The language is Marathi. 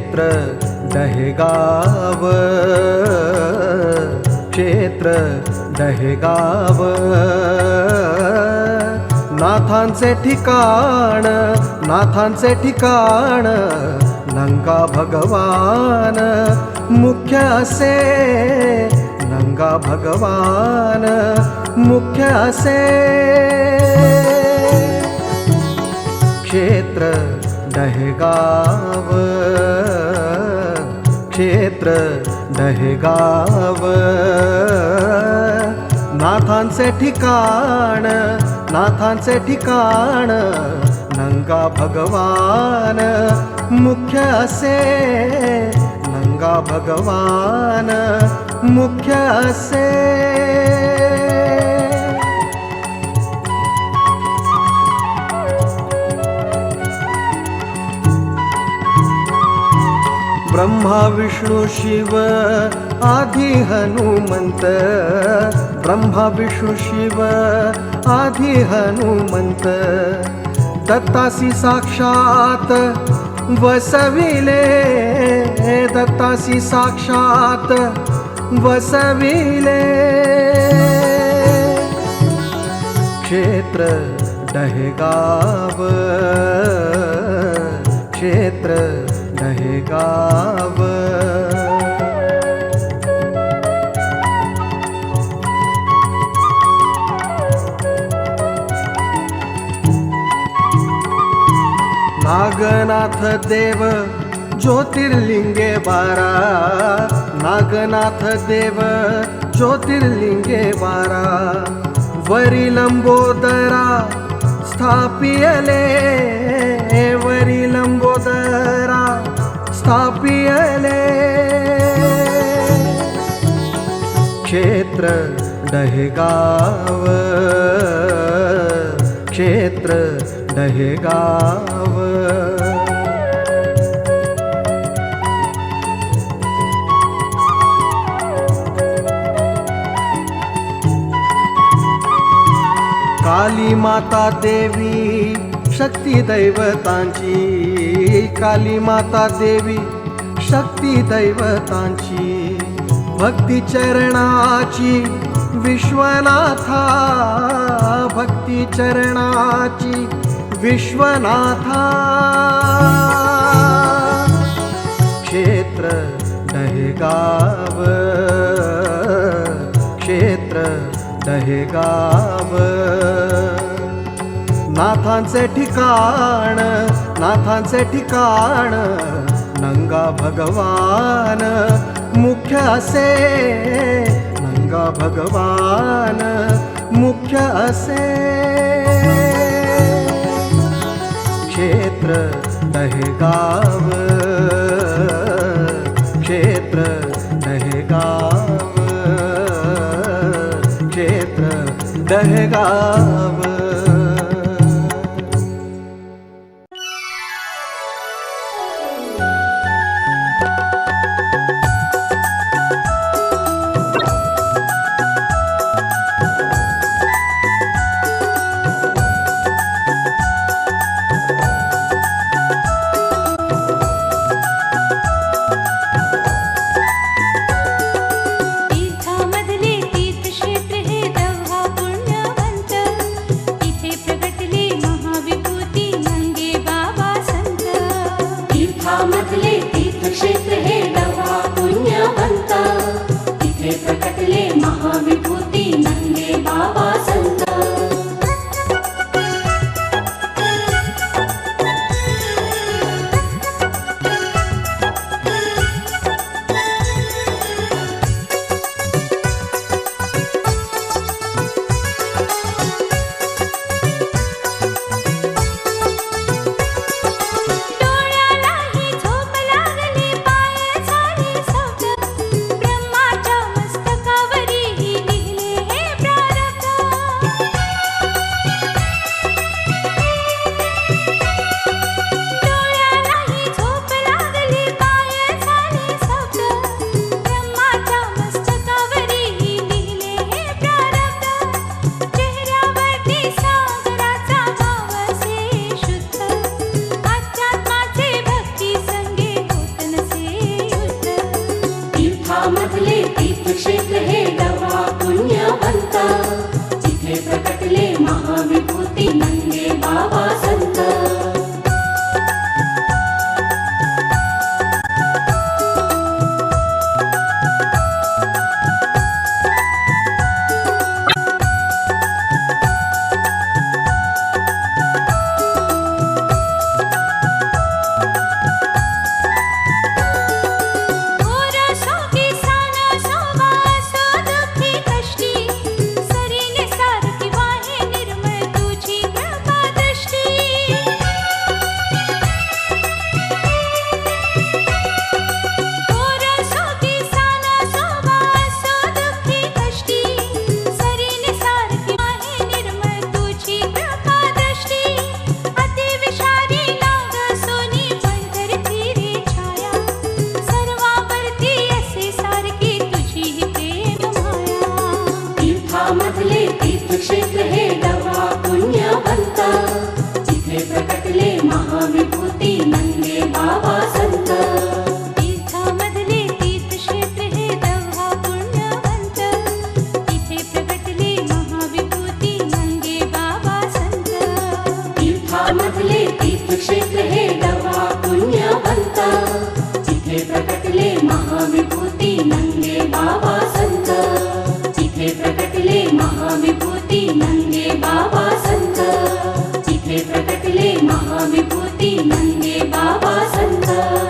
क्षेत्र दहेगाव, क्षेत्र दहेगाव, नाथांचे ठिकाण, नाथांचे ठिकाण, नंगा भगवान मुख्य असे, नंगा भगवान मुख्य असे. क्षेत्र दहेगाव, क्षेत्र दहेगाव, नाथांचे ठिकाण, नाथांचे ठिकाण, नंगा भगवान मुख्य असे, नंगा भगवान मुख्य असे. ब्रह्मा विष्णू शिव आदि हनुमंत, ब्रह्मा विष्णू शिव आदि हनुमंत, दत्तासी साक्षात वसविले, दत्तासी साक्षात वसविले. क्षेत्र दहेगाव, क्षेत्र दहेगाव, नागनाथ देव ज्योतिर्लिंगे 12, नागनाथ देव ज्योतिर्लिंगे 12, वरी लंबोदरा स्थापियले, वरी लंबोदरा स्थापियले. क्षेत्र दहेगाव, क्षेत्र दहेगाव, काली माता देवी शक्ती दैवतांची, काली माता देवी शक्ती दैवतांची, भक्ती चरणाची विश्वनाथा, भक्ती चरणाची विश्वनाथा. क्षेत्र दहेगाव, क्षेत्र दहेगाव, नाथांचे ठिकाण, नाथांचे ठिकाण, नंगा भगवान मुख्य असे, नंगा भगवान मुख्य असे. क्षेत्र दहेगाव, क्षेत्र दहेगाव, क्षेत्र दहेगाव. डोळ्यालाही झोप लागली, पाय तीर्थक्षेत्र हे दवा पुण्यवंत, जिथे प्रकटले महाविभूती नंगे बाबा संत. तीर्थक्षेत्र हे दवा पुण्यवंत, जिथे प्रकटले महाविभूती नंगे बाबा संत. तीर्थामधले तीर्थक्षेत्र हे दवा पुण्यवंत, जिथे प्रकटले महाविभूती नंगे बाबा संत. तीर्थामधले तीर्थक्षेत्र हे दवा पुण्यवंत, जिथे प्रकटले महाविभूती नंगे बाबा संत. जिथे प्रकटले महाविभूती नंगे बाबा संत. जिथे प्रकटले महाविभूती नंगे बाबा संत.